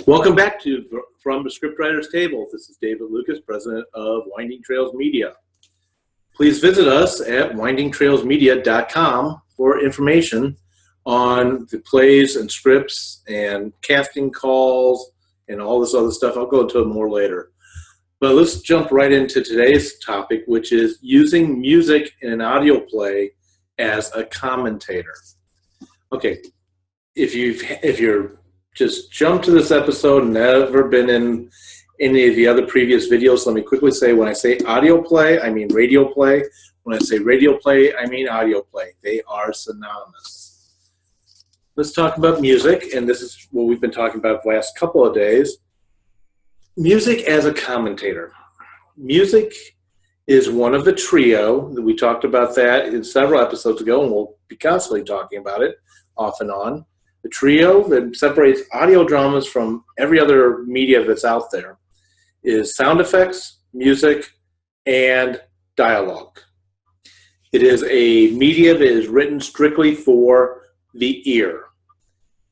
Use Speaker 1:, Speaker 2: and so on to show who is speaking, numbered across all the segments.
Speaker 1: Welcome back to From the Scriptwriter's Table. This is David Lucas, president of Winding Trails Media. Please visit us at windingtrailsmedia.com for information on the plays and scripts and casting calls and all this other stuff. I'll go into it more later. But let's jump right into today's topic, which is using music in an audio play as a commentator. Okay, if you're just jumped to this episode and never been in any of the other previous videos, let me quickly say, when I say audio play, I mean radio play. When I say radio play, I mean audio play. They are synonymous. Let's talk about music, and this is what we've been talking about the last couple of days. Music as a commentator. Music is one of the trio. We talked about that in several episodes ago, and we'll be constantly talking about it off and on. The trio that separates audio dramas from every other media that's out there is sound effects, music, and dialogue. It is a media that is written strictly for the ear,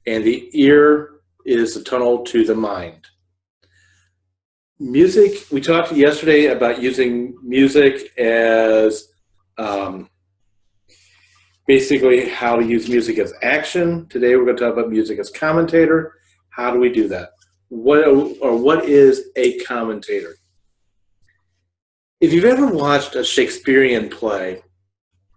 Speaker 1: and the ear is the tunnel to the mind. Music, we talked yesterday about using music as basically how to use music as action. Today we're going to talk about music as commentator. How do we do that? What is a commentator? If you've ever watched a Shakespearean play,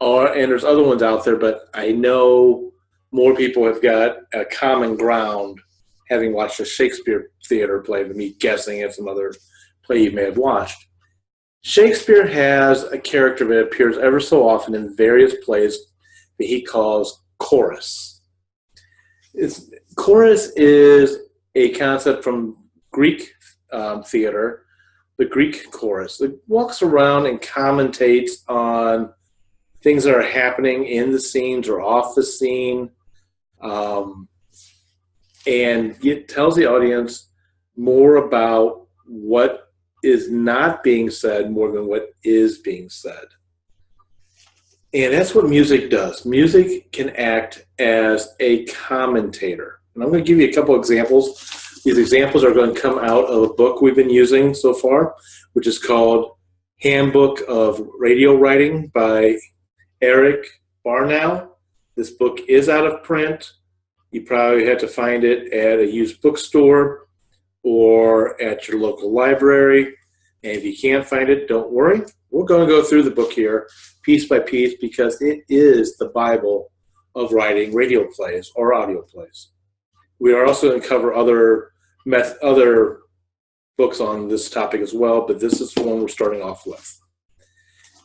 Speaker 1: and there's other ones out there, but I know more people have got a common ground having watched a Shakespeare theater play than me guessing at some other play you may have watched. Shakespeare has a character that appears ever so often in various plays that he calls chorus. Chorus is a concept from Greek theater, the Greek chorus. It walks around and commentates on things that are happening in the scenes or off the scene, and it tells the audience more about what is not being said more than what is being said. And that's what music does. Music can act as a commentator. And I'm going to give you a couple examples. These examples are going to come out of a book we've been using so far, which is called Handbook of Radio Writing by Eric Barnow. This book is out of print. You probably have to find it at a used bookstore or at your local library. And if you can't find it, don't worry. We're going to go through the book here piece by piece because it is the Bible of writing radio plays or audio plays. We are also going to cover other books on this topic as well, but this is the one we're starting off with.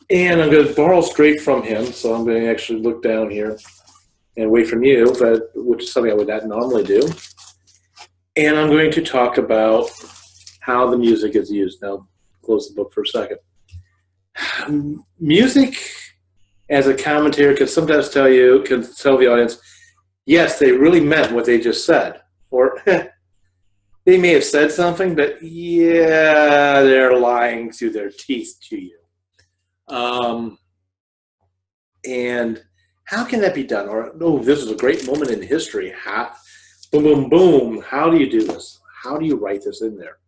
Speaker 1: And I'm going to borrow straight from him, so I'm going to actually look down here and wait from you, which is something I would not normally do. And I'm going to talk about how the music is used. Now, close the book for a second. Music as a commentator can sometimes tell the audience, yes, they really meant what they just said. Or they may have said something, but yeah, they're lying through their teeth to you. And how can that be done? Or, oh, this is a great moment in history. Boom, boom, boom. How do you do this? How do you write this in there?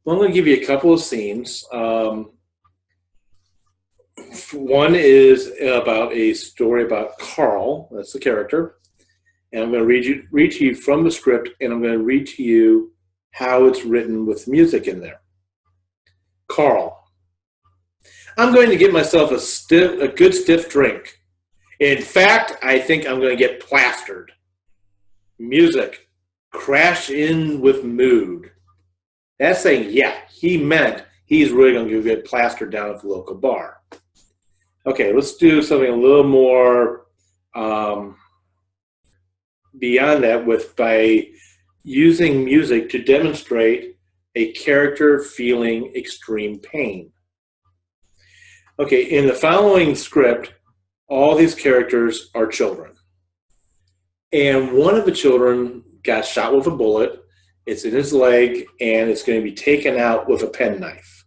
Speaker 1: Well, I'm going to give you a couple of scenes. One is about a story about Carl. That's the character. And I'm going to read to you from the script, and I'm going to read to you how it's written with music in there. Carl. I'm going to get myself a good stiff drink. In fact, I think I'm going to get plastered. Music. Crash in with mood. That's saying, yeah, he meant he's really going to get plastered down at the local bar. Okay, let's do something a little more beyond that by using music to demonstrate a character feeling extreme pain. Okay, in the following script, all these characters are children. And one of the children got shot with a bullet. It's in his leg, and it's going to be taken out with a penknife.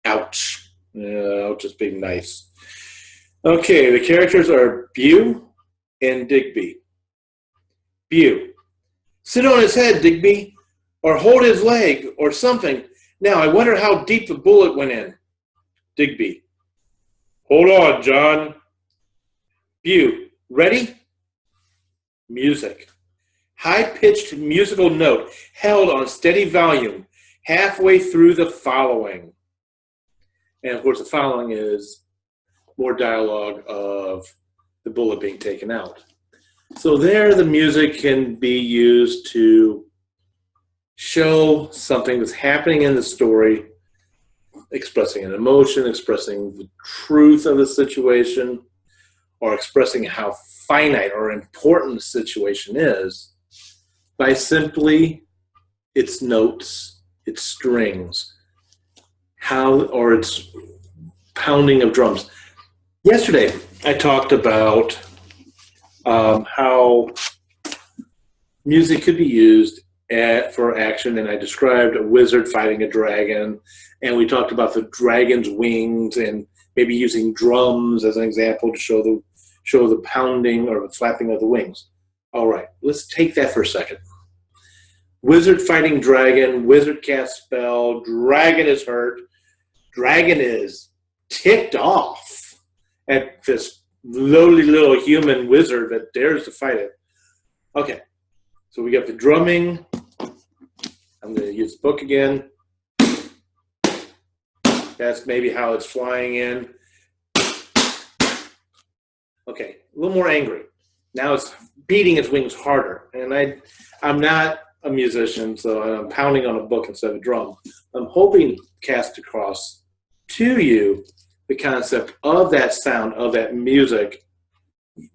Speaker 1: Ouch. Ouch is being nice. Okay, the characters are Bew and Digby. Bew. Sit on his head, Digby. or hold his leg, or something. Now, I wonder how deep the bullet went in. Digby. Hold on, John. View. Ready? Music. High-pitched musical note held on steady volume halfway through the following. And, of course, the following is more dialogue of the bullet being taken out. So there the music can be used to show something that's happening in the story, expressing an emotion, expressing the truth of the situation, or expressing how finite or important the situation is by simply its notes, its strings, or its pounding of drums. Yesterday, I talked about how music could be used for action, and I described a wizard fighting a dragon, and we talked about the dragon's wings and maybe using drums as an example to show the pounding or the flapping of the wings. All right, let's take that for a second. Wizard fighting dragon, wizard cast spell, dragon is hurt, dragon is ticked off at this lowly little human wizard that dares to fight it. Okay, so we got the drumming. I'm going to use the book again. That's maybe how it's flying in. Okay, a little more angry. Now it's beating its wings harder. And I'm not a musician, so I'm pounding on a book instead of a drum. I'm hoping to cast across to you the concept of that sound, of that music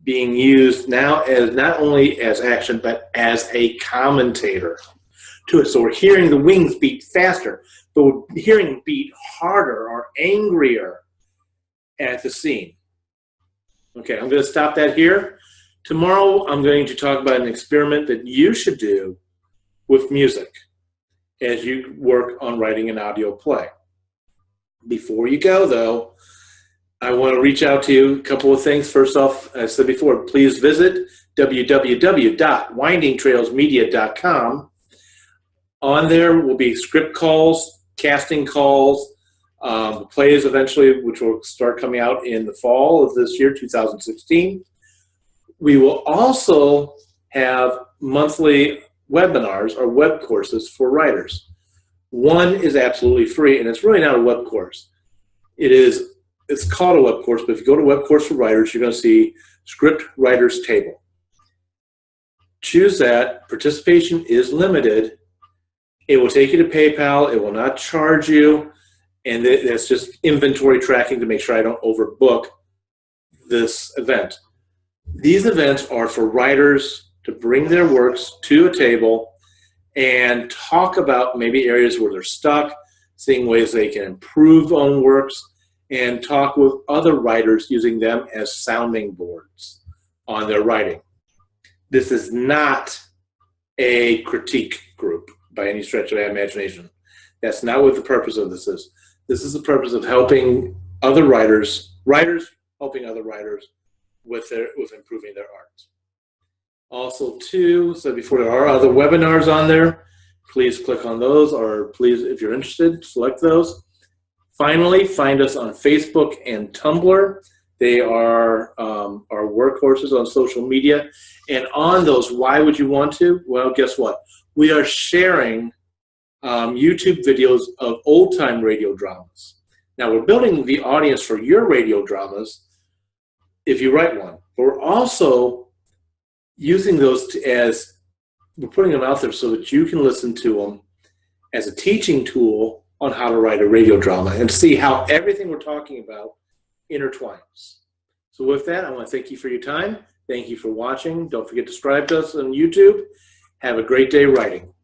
Speaker 1: being used now as not only as action, but as a commentator to it. So we're hearing the wings beat faster, but we're hearing beat harder or angrier at the scene. Okay, I'm going to stop that here. Tomorrow I'm going to talk about an experiment that you should do with music as you work on writing an audio play. Before you go, though, I want to reach out to you. A couple of things. First off, as I said before, please visit www.windingtrailsmedia.com. On there will be script calls, casting calls, plays eventually, which will start coming out in the fall of this year, 2016. We will also have monthly webinars or web courses for writers. One is absolutely free, and it's really not a web course. It's called a web course, but if you go to Web Course for Writers, you're going to see Script Writers Table. Choose that. Participation is limited. It will take you to PayPal. It will not charge you, and that's just inventory tracking to make sure I don't overbook this event. These events are for writers to bring their works to a table and talk about maybe areas where they're stuck, seeing ways they can improve on works, and talk with other writers using them as sounding boards on their writing. This is not a critique group by any stretch of the imagination. That's not what the purpose of this is. This is the purpose of helping other writers helping other writers with improving their art. Also, too, so before, there are other webinars on there. Please click on those, or please, if you're interested, select those. Finally, find us on Facebook and Tumblr. They are our workhorses on social media. And on those, why would you want to? Well, guess what? We are sharing YouTube videos of old-time radio dramas. Now, we're building the audience for your radio dramas if you write one. But we're also using those we're putting them out there so that you can listen to them as a teaching tool on how to write a radio drama and see how everything we're talking about intertwines. So with that, I want to thank you for your time. Thank you for watching. Don't forget to subscribe to us on YouTube. Have a great day writing.